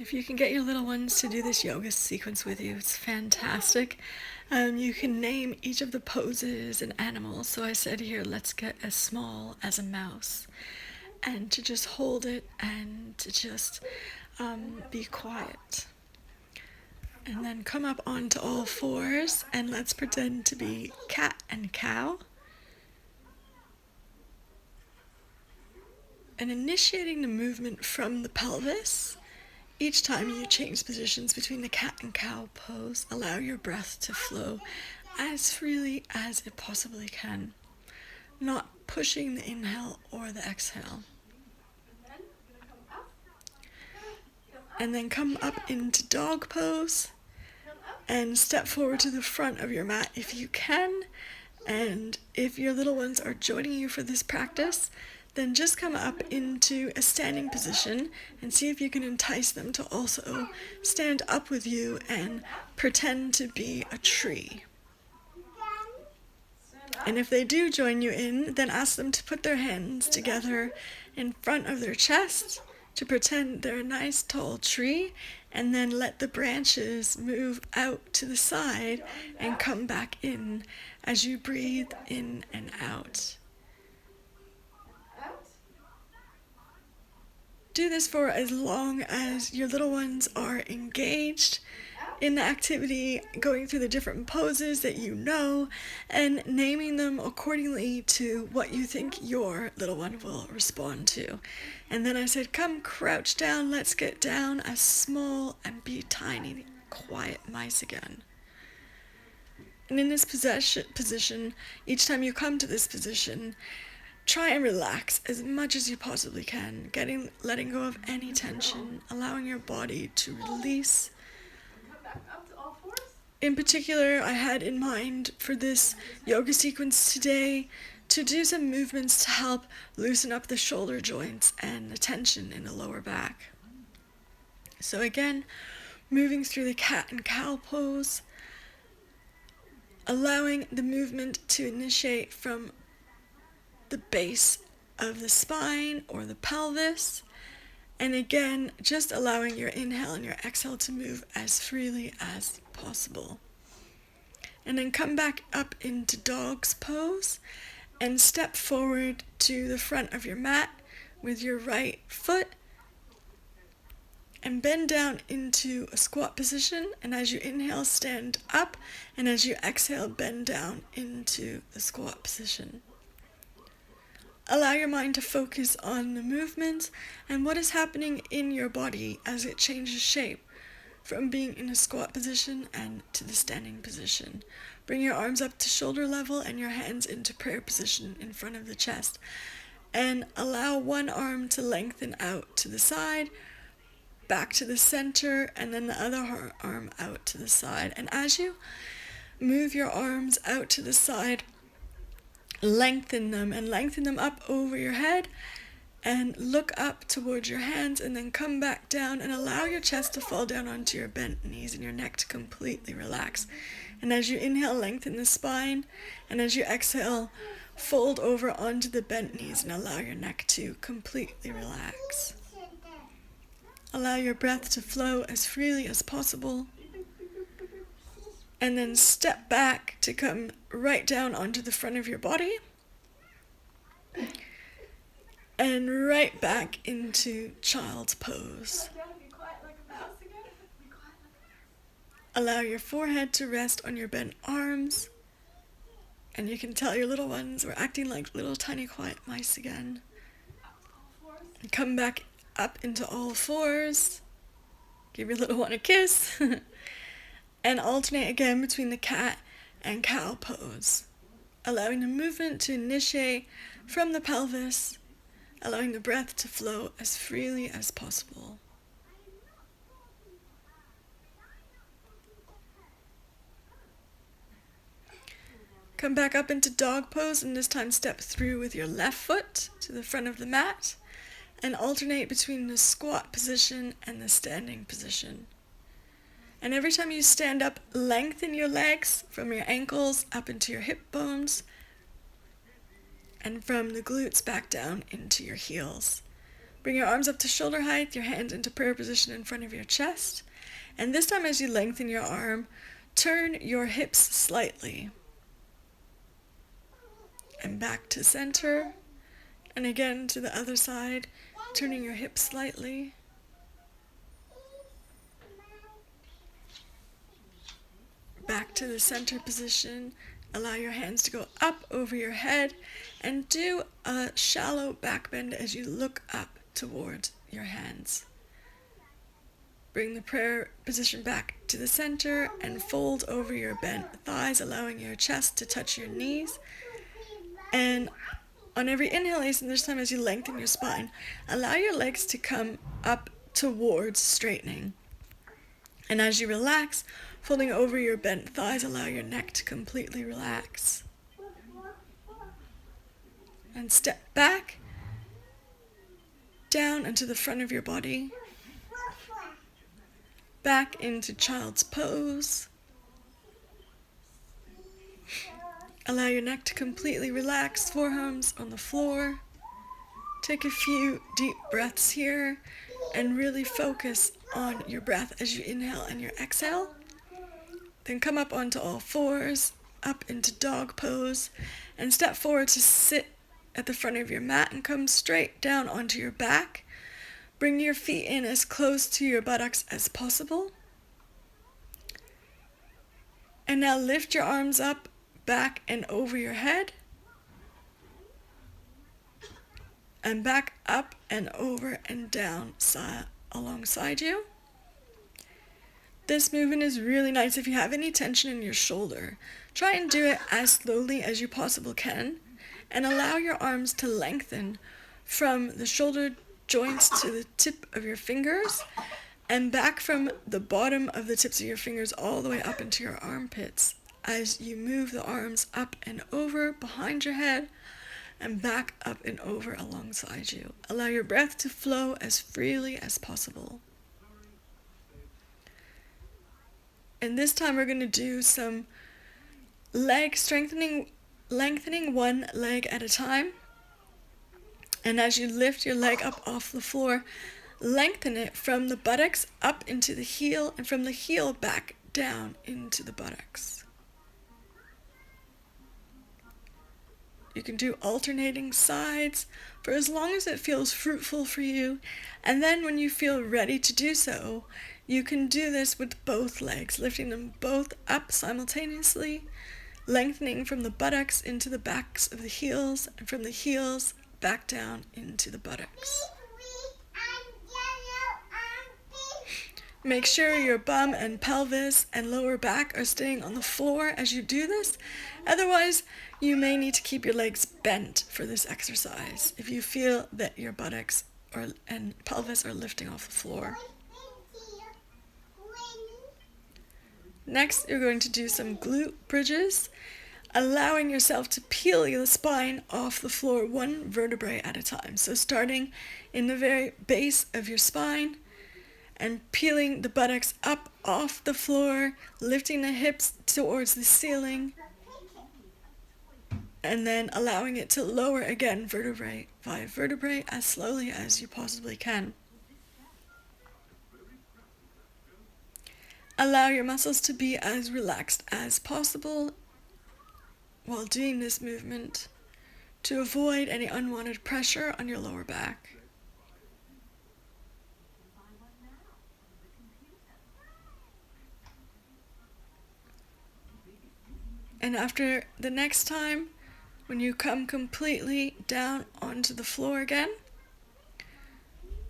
If you can get your little ones to do this yoga sequence with you, it's fantastic. You can name each of the poses an animal. So I said here, let's get as small as a mouse. And to just hold it and to just be quiet. And then come up onto all fours and let's pretend to be cat and cow. And initiating the movement from the pelvis. Each time you change positions between the cat and cow pose, allow your breath to flow as freely as it possibly can, not pushing the inhale or the exhale. And then come up into dog pose and step forward to the front of your mat if you can. And if your little ones are joining you for this practice, then just come up into a standing position and see if you can entice them to also stand up with you and pretend to be a tree. And if they do join you in, then ask them to put their hands together in front of their chest to pretend they're a nice tall tree, and then let the branches move out to the side and come back in as you breathe in and out. Do this for as long as your little ones are engaged in the activity, going through the different poses that you know, and naming them accordingly to what you think your little one will respond to. And then I said, come crouch down, let's get down as small and be tiny, quiet mice again. And in this position, each time you come to this position, try and relax as much as you possibly can, letting go of any tension, allowing your body to release. In particular, I had in mind for this yoga sequence today to do some movements to help loosen up the shoulder joints and the tension in the lower back. So again, moving through the cat and cow pose, allowing the movement to initiate from the base of the spine or the pelvis, and again just allowing your inhale and your exhale to move as freely as possible. And then come back up into dog's pose and step forward to the front of your mat with your right foot and bend down into a squat position, and as you inhale stand up, and as you exhale bend down into the squat position. Allow your mind to focus on the movements and what is happening in your body as it changes shape from being in a squat position and to the standing position. Bring your arms up to shoulder level and your hands into prayer position in front of the chest. And allow one arm to lengthen out to the side, back to the center, and then the other arm out to the side. And as you move your arms out to the side, lengthen them up over your head and look up towards your hands, and then come back down and allow your chest to fall down onto your bent knees and your neck to completely relax. And as you inhale, lengthen the spine, and as you exhale, fold over onto the bent knees and allow your neck to completely relax. Allow your breath to flow as freely as possible. And then step back to come right down onto the front of your body. And right back into child's pose. Allow your forehead to rest on your bent arms. And you can tell your little ones are acting like little tiny quiet mice again. And come back up into all fours. Give your little one a kiss. And alternate again between the cat and cow pose, allowing the movement to initiate from the pelvis, allowing the breath to flow as freely as possible. Come back up into dog pose, and this time step through with your left foot to the front of the mat and alternate between the squat position and the standing position. And every time you stand up, lengthen your legs from your ankles up into your hip bones and from the glutes back down into your heels. Bring your arms up to shoulder height, your hands into prayer position in front of your chest. And this time as you lengthen your arm, turn your hips slightly. And back to center. And again to the other side, turning your hips slightly. Back to the center position. Allow your hands to go up over your head and do a shallow back bend as you look up towards your hands. Bring the prayer position back to the center and fold over your bent thighs, allowing your chest to touch your knees. And on every inhalation, this time as you lengthen your spine, allow your legs to come up towards straightening. And as you relax, folding over your bent thighs, allow your neck to completely relax. And step back, down into the front of your body, back into child's pose. Allow your neck to completely relax, forearms on the floor. Take a few deep breaths here and really focus on your breath as you inhale and your exhale. Then come up onto all fours, up into dog pose, and step forward to sit at the front of your mat and come straight down onto your back. Bring your feet in as close to your buttocks as possible. And now lift your arms up, back and over your head. And back up and over and down alongside you. This movement is really nice if you have any tension in your shoulder. Try and do it as slowly as you possibly can and allow your arms to lengthen from the shoulder joints to the tip of your fingers and back from the bottom of the tips of your fingers all the way up into your armpits as you move the arms up and over behind your head and back up and over alongside you. Allow your breath to flow as freely as possible. And this time we're going to do some leg strengthening, lengthening one leg at a time. And as you lift your leg up off the floor, lengthen it from the buttocks up into the heel and from the heel back down into the buttocks. You can do alternating sides for as long as it feels fruitful for you. And then when you feel ready to do so, you can do this with both legs, lifting them both up simultaneously, lengthening from the buttocks into the backs of the heels, and from the heels back down into the buttocks. Make sure your bum and pelvis and lower back are staying on the floor as you do this. Otherwise, you may need to keep your legs bent for this exercise if you feel that your buttocks and pelvis are lifting off the floor. Next, you're going to do some glute bridges, allowing yourself to peel your spine off the floor one vertebrae at a time. So starting in the very base of your spine and peeling the buttocks up off the floor, lifting the hips towards the ceiling, and then allowing it to lower again vertebrae by vertebrae as slowly as you possibly can. Allow your muscles to be as relaxed as possible while doing this movement to avoid any unwanted pressure on your lower back. And after the next time, when you come completely down onto the floor again,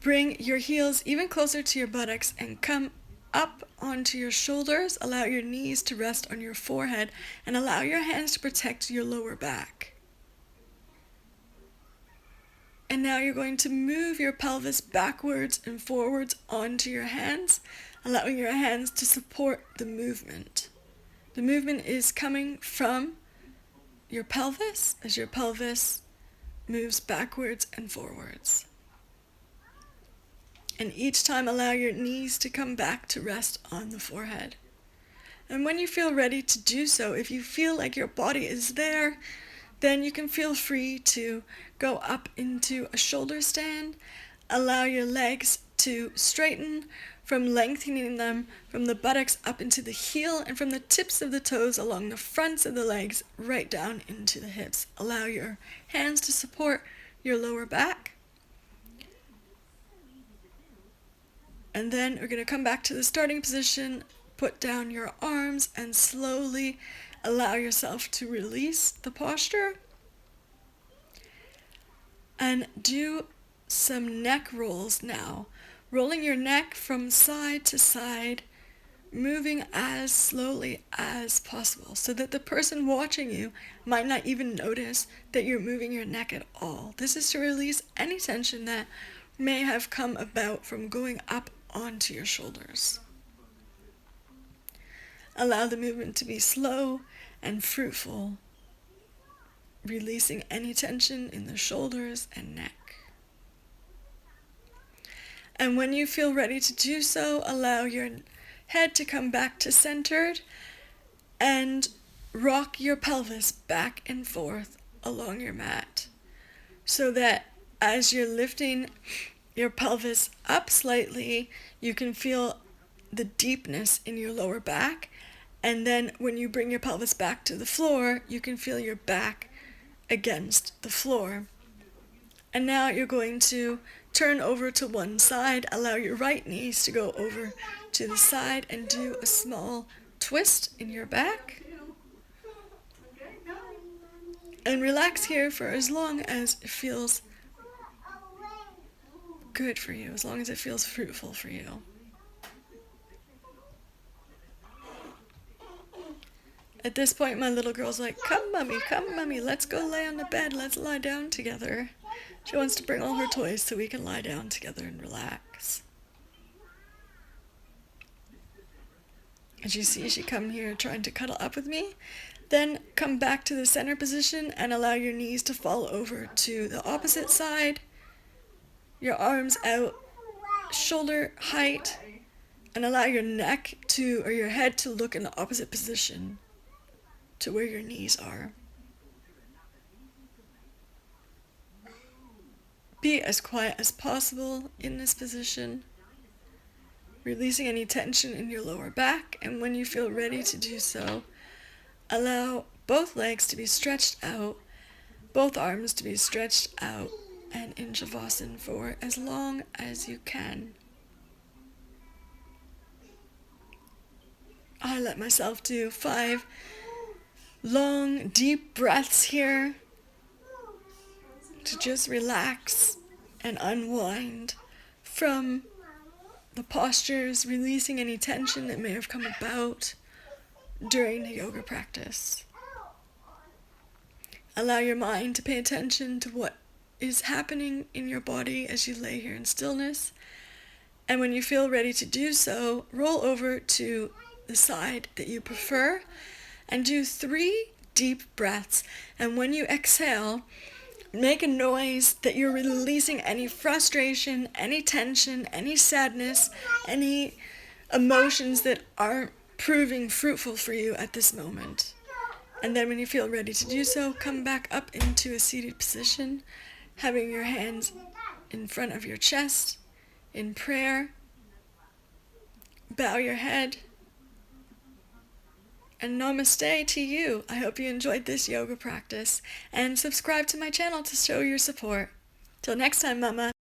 bring your heels even closer to your buttocks and come up onto your shoulders. Allow your knees to rest on your forehead and allow your hands to protect your lower back. And now you're going to move your pelvis backwards and forwards onto your hands, allowing your hands to support the movement. The movement is coming from your pelvis as your pelvis moves backwards and forwards. And each time allow your knees to come back to rest on the forehead. And when you feel ready to do so, if you feel like your body is there, then you can feel free to go up into a shoulder stand, Allow your legs to straighten, from lengthening them from the buttocks up into the heel and from the tips of the toes along the fronts of the legs right down into the hips. Allow your hands to support your lower back. And then we're going to come back to the starting position, put down your arms, and slowly allow yourself to release the posture. And do some neck rolls now, rolling your neck from side to side, moving as slowly as possible so that the person watching you might not even notice that you're moving your neck at all. This is to release any tension that may have come about from going up onto your shoulders. Allow the movement to be slow and fruitful, releasing any tension in the shoulders and neck. And when you feel ready to do so, allow your head to come back to centered and rock your pelvis back and forth along your mat so that as you're lifting your pelvis up slightly, you can feel the deepness in your lower back. And then when you bring your pelvis back to the floor, you can feel your back against the floor. And now you're going to turn over to one side, allow your right knees to go over to the side and do a small twist in your back. And relax here for as long as it feels good for you, as long as it feels fruitful for you. At this point, my little girl's like, come mommy, let's go lay on the bed, let's lie down together. She wants to bring all her toys so we can lie down together and relax. As you see, she come here trying to cuddle up with me. Then come back to the center position and allow your knees to fall over to the opposite side. Your arms out, shoulder height, and allow your neck to, or your head to look in the opposite position to where your knees are. Be as quiet as possible in this position, releasing any tension in your lower back, and when you feel ready to do so, allow both legs to be stretched out, both arms to be stretched out, and in Shavasana for as long as you can. I let myself do 5 long, deep breaths here to just relax and unwind from the postures, releasing any tension that may have come about during the yoga practice. Allow your mind to pay attention to what is happening in your body as you lay here in stillness. And when you feel ready to do so, roll over to the side that you prefer and do 3 deep breaths. And when you exhale, make a noise that you're releasing any frustration, any tension, any sadness, any emotions that aren't proving fruitful for you at this moment. And then when you feel ready to do so, come back up into a seated position, having your hands in front of your chest in prayer. Bow your head. And namaste to you. I hope you enjoyed this yoga practice, and subscribe to my channel to show your support. Till next time, mama.